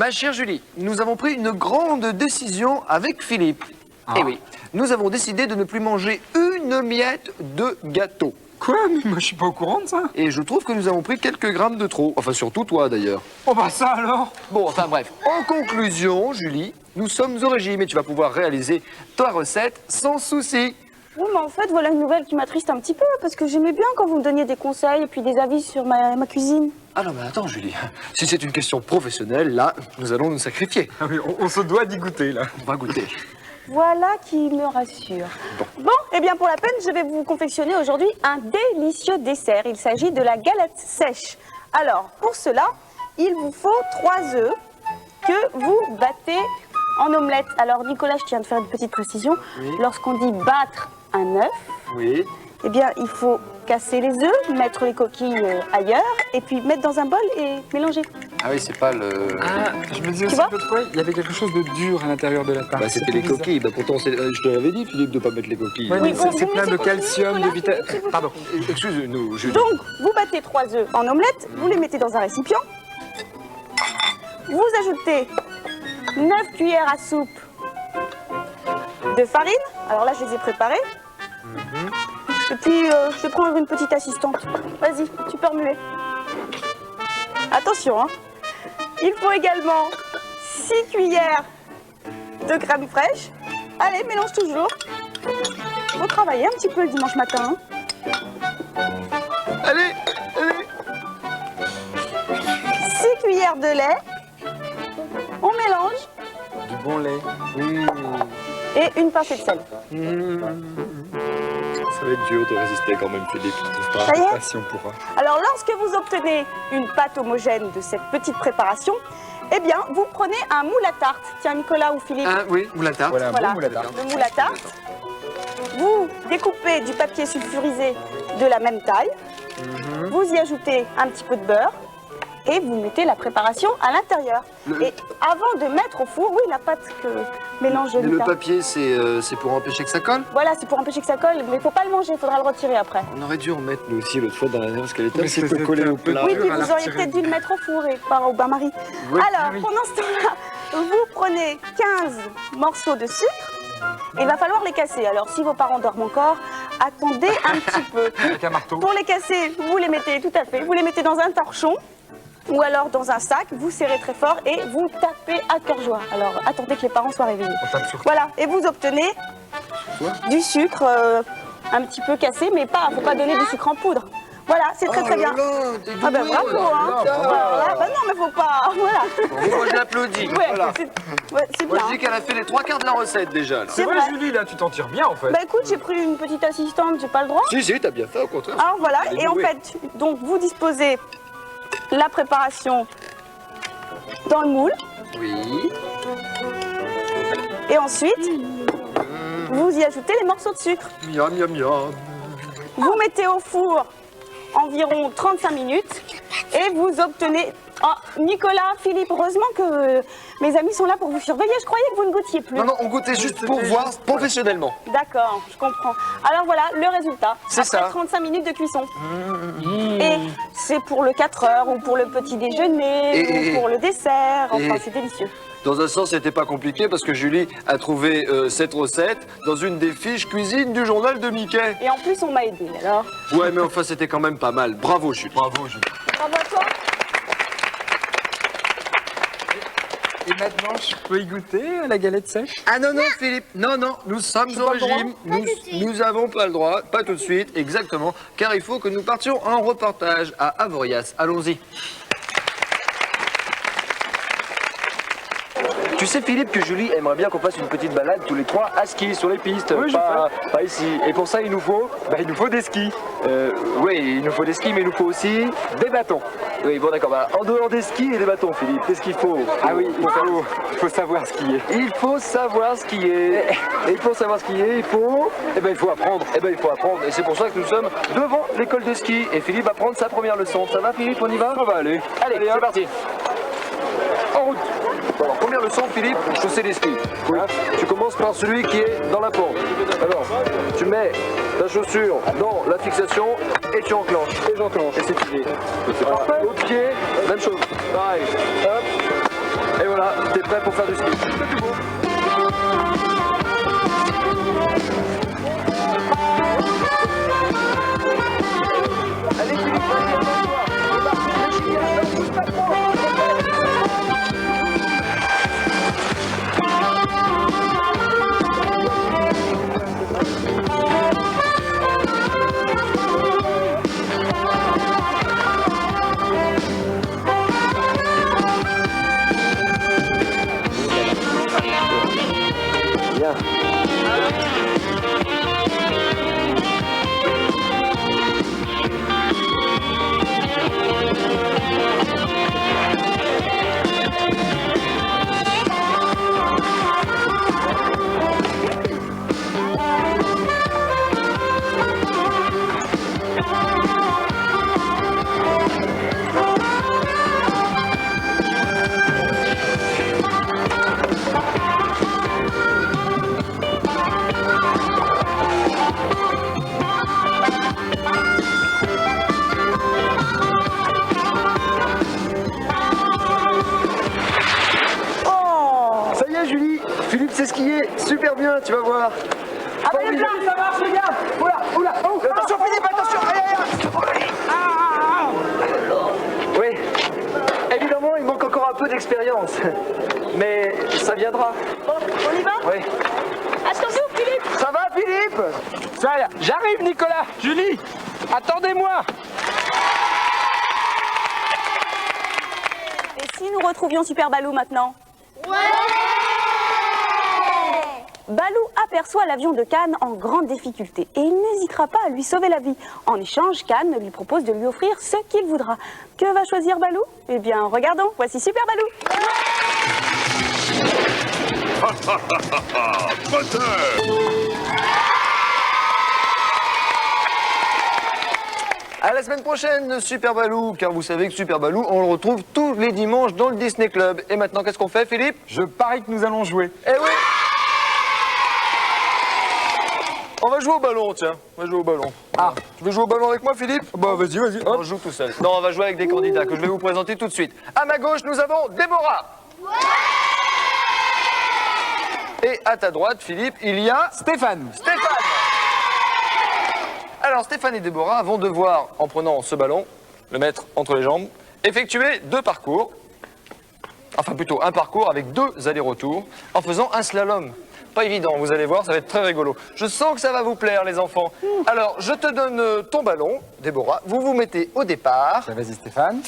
Ma chère Julie, nous avons pris une grande décision avec Philippe. Eh oui, nous avons décidé de ne plus manger une miette de gâteau. Quoi? Mais moi je suis pas au courant de ça. Et je trouve que nous avons pris quelques grammes de trop. Enfin, surtout toi d'ailleurs. Oh bah ça alors. Bon, enfin bref. En conclusion, Julie, nous sommes au régime et tu vas pouvoir réaliser ta recette sans souci. Oui, mais en fait, voilà une nouvelle qui m'attriste un petit peu, parce que j'aimais bien quand vous me donniez des conseils et puis des avis sur ma cuisine. Ah non, mais attends, Julie. Si c'est une question professionnelle, là, nous allons nous sacrifier. Ah oui, on se doit d'y goûter là. On va goûter. Voilà qui me rassure. Bon, eh bien pour la peine, je vais vous confectionner aujourd'hui un délicieux dessert. Il s'agit de la galette sèche. Alors, pour cela, il vous faut 3 œufs que vous battez en omelette. Alors, Nicolas, je tiens de faire une petite précision. Oui. Lorsqu'on dit battre un œuf, Oui. eh bien, il faut casser les œufs, mettre les coquilles ailleurs, et puis mettre dans un bol et mélanger. Ah oui, c'est pas le... Ah, je me disais Tu aussi vois l'autre fois, il y avait quelque chose de dur à l'intérieur de la tarte. Bah, c'était les coquilles. Bah, pourtant, je te l'avais dit, Philippe, de pas mettre les coquilles. Ouais, Oui, mais bon, c'est vous plein me de laissez calcium, continuer, de vitamines. Nicolas, s'il vous Pardon. Excuse-nous, Julie. Donc, vous battez 3 œufs en omelette, vous les mettez dans un récipient. Vous ajoutez 9 cuillères à soupe de farine. Alors là, je les ai préparées. Et puis, je vais prendre une petite assistante. Vas-y, tu peux remuer. Attention, hein. Il faut également 6 cuillères de crème fraîche. Allez, mélange toujours. Faut travailler un petit peu le dimanche matin, hein. Allez, allez. 6 cuillères de lait. On mélange. Du bon lait. Et une pincée de sel. Ça va être dur de résister quand même, Philippe. Ça y est. Pas si on pourra. Alors, lorsque vous obtenez une pâte homogène de cette petite préparation, eh bien, vous prenez un moule à tarte. Tiens, Nicolas ou Philippe. Ah oui, ou la tarte. Voilà, Voilà, bon moule à tarte. le moule à tarte. Vous découpez du papier sulfurisé de la même taille. Vous y ajoutez un petit peu de beurre et vous mettez la préparation à l'intérieur. Et avant de mettre au four, oui, la pâte que mélange Et le Nicolas. papier, c'est pour empêcher que ça colle? Voilà, c'est pour empêcher que ça colle, mais il ne faut pas le manger, il faudra le retirer après. On aurait dû en mettre nous aussi l'autre fois dans la parce qu'elle était un Mais petit peu c'était collée un au peu plat. Oui, dur puis à vous la auriez retirer. peut-être dû le mettre au four et pas au bain-marie. Oui, Alors, oui. pendant ce temps-là, vous prenez 15 morceaux de sucre et il va falloir les casser. Alors, si vos parents dorment encore, attendez un petit peu. Avec un marteau. Pour les casser, vous les mettez, tout à fait, vous les mettez dans un torchon ou alors dans un sac, vous serrez très fort et vous tapez à cœur joie. Alors, attendez que les parents soient réveillés. On tape sur Voilà, et vous obtenez du sucre un petit peu cassé, mais pas, faut pas donner du sucre en poudre. Voilà, c'est très très bien. Ah ben bravo, hein. Voilà, bah non, mais faut pas, voilà. Moi, je l'applaudis. Ouais, Voilà. c'est Moi, bien. je dis qu'elle a fait les 3/4 de la recette déjà. Là. C'est vrai, vrai. Julie, là, tu t'en tires bien en fait. Bah écoute, j'ai pris une petite assistante, j'ai pas le droit. Si, t'as bien fait, au contraire. Alors voilà, Elle est et en douée. fait, donc vous disposez la préparation dans le moule, Oui. et ensuite, vous y ajoutez les morceaux de sucre. Miam, miam, miam. Vous mettez au four environ 35 minutes et vous obtenez... Oh, Nicolas, Philippe, heureusement que mes amis sont là pour vous surveiller. Je croyais que vous ne goûtiez plus. Non, non, on goûtait juste pour voir professionnellement. D'accord, je comprends. Alors voilà, le résultat. C'est Après ça. 35 minutes de cuisson. Et c'est pour le 4 heures, ou pour le petit déjeuner, Et- ou pour le dessert. Enfin, et- c'est délicieux. Dans un sens, c'était pas compliqué parce que Julie a trouvé cette recette dans une des fiches cuisine du journal de Mickey. Et en plus, on m'a aidé, alors. Ouais, mais enfin, c'était quand même pas mal. Bravo, Julie. Bravo, Julie. Bravo à toi. Et maintenant, je peux y goûter à la galette sèche? Ah non, non, Philippe, non, non, nous sommes au pas le droit. régime. Nous avons pas le droit, pas tout de suite, exactement, car il faut que nous partions en reportage à Avoriaz. Allons-y. Tu sais, Philippe, que Julie aimerait bien qu'on fasse une petite balade tous les trois à ski sur les pistes, Oui, je pas ici. Et pour ça, il nous faut des skis. oui, il nous faut des skis, mais il nous faut aussi des bâtons. Oui, bon, d'accord. Bah, en dehors des skis et des bâtons, Philippe, qu'est-ce qu'il faut? Ah oui, il faut savoir skier. Il faut savoir skier. Et pour savoir skier, il faut... il faut apprendre. Il faut apprendre. Et c'est pour ça que nous sommes devant l'école de ski. Et Philippe va prendre sa première leçon. Ça va, Philippe? On y va? On va aller. Allez, c'est parti. En route. Bon, alors, première leçon, Philippe, chausser les skis. Oui. Tu commences par celui qui est dans la pente. Alors, tu mets ta chaussure dans la fixation et tu enclenches. Et j'enclenche. Et c'est fini. C'est parfait. Au pied, même chose. Pareil. Hop. Et voilà. prêt pour faire du ski. C'est tout beau. Allez Philippe, vas-y, attends-toi. Débarque, Julien, ne pousse pas trop. Bien. Ça y est Julie, Philippe sait skier, super bien, tu vas voir. Ah bah les plans, ça marche les gars. Oula, oula, oh, Attention Philippe, attention, aïe, Oui, évidemment il manque encore un peu d'expérience, mais ça viendra. Bon, on y va? Oui. Attention Philippe. Ça va Philippe? Ça y est, j'arrive Nicolas. Julie, attendez-moi. Et si nous retrouvions Super Balou maintenant? Ouais. Balou aperçoit l'avion de Cannes en grande difficulté et il n'hésitera pas à lui sauver la vie. En échange, Cannes lui propose de lui offrir ce qu'il voudra. Que va choisir Balou? Eh bien, regardons, voici Super Balou. À la semaine prochaine, Super Balou, car vous savez que Super Balou, on le retrouve tous les dimanches dans le Disney Club. Et maintenant, qu'est-ce qu'on fait, Philippe? Je parie que nous allons jouer. Eh oui! On va jouer au ballon, tiens. On va jouer au ballon. Ah, tu veux jouer au ballon avec moi, Philippe? Bah vas-y, vas-y. On joue tout seul. Non, on va jouer avec des candidats que je vais vous présenter tout de suite. À ma gauche, nous avons Déborah. Et à ta droite, Philippe, il y a Stéphane. Stéphane. Alors, Stéphane et Déborah vont devoir, en prenant ce ballon, le mettre entre les jambes, effectuer 2 parcours. Enfin, plutôt un parcours avec 2 allers-retours, en faisant un slalom. Pas évident, vous allez voir, ça va être très rigolo. Je sens que ça va vous plaire, les enfants. Alors, je te donne ton ballon, Déborah. Vous vous mettez au départ. Bah, vas-y Stéphane.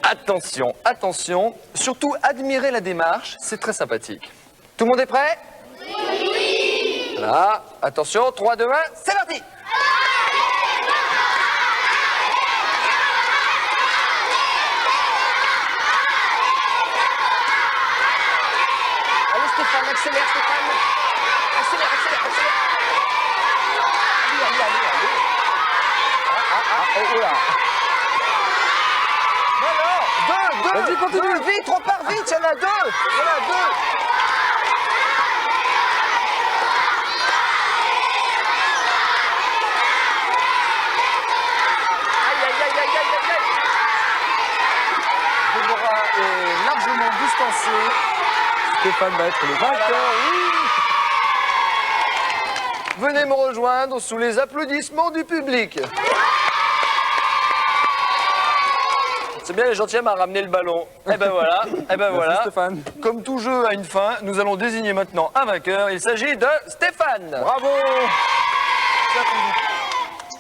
Attention, attention. Surtout, admirez la démarche, c'est très sympathique. Tout le monde est prêt? Oui. Voilà, attention, 3, 2, 1, c'est parti! Allez Stéphane, accélère Stéphane. Accélère, accélère, accélère. Allez, allez, allez, allez. Oh là. Non, non, 2, 2. Vas-y, continue. Vite, repars vite, il y en a 2. Il y en a 2. Aïe, aïe, aïe, aïe, aïe, aïe. Déborah est largement distancée. Stéphane va être le vainqueur. Oui. Venez me rejoindre sous les applaudissements du public. C'est bien, les gentilshommes à ramener le ballon. Et ben voilà, et ben voilà. Stéphane. Comme tout jeu a une fin, nous allons désigner maintenant un vainqueur. Il s'agit de Stéphane. Bravo.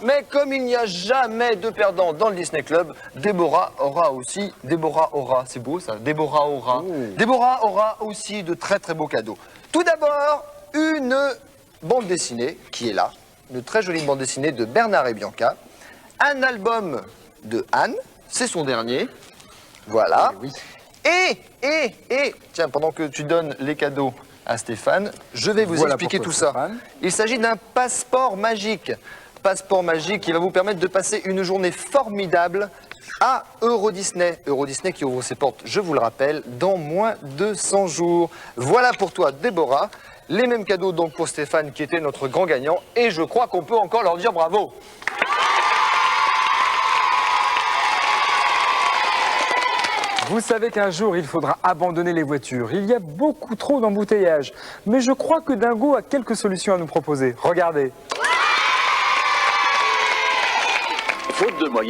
Mais comme il n'y a jamais de perdant dans le Disney Club, Déborah aura, c'est beau ça, Déborah aura aussi de très très beaux cadeaux. Tout d'abord, une bande dessinée qui est là, une très jolie bande dessinée de Bernard et Bianca, un album de Anne, c'est son dernier, voilà. Oui. Et, tiens, pendant que tu donnes les cadeaux à Stéphane, je vais vous Voilà expliquer pour tout toi, ça. Stéphane. Il s'agit d'un passeport magique. Passeport magique qui va vous permettre de passer une journée formidable à Euro Disney. Euro Disney qui ouvre ses portes, je vous le rappelle, dans moins de 100 jours. Voilà pour toi, Déborah. Les mêmes cadeaux donc pour Stéphane qui était notre grand gagnant. Et je crois qu'on peut encore leur dire bravo. Vous savez qu'un jour, il faudra abandonner les voitures. Il y a beaucoup trop d'embouteillages. Mais je crois que Dingo a quelques solutions à nous proposer. Regardez. Faute de moyens.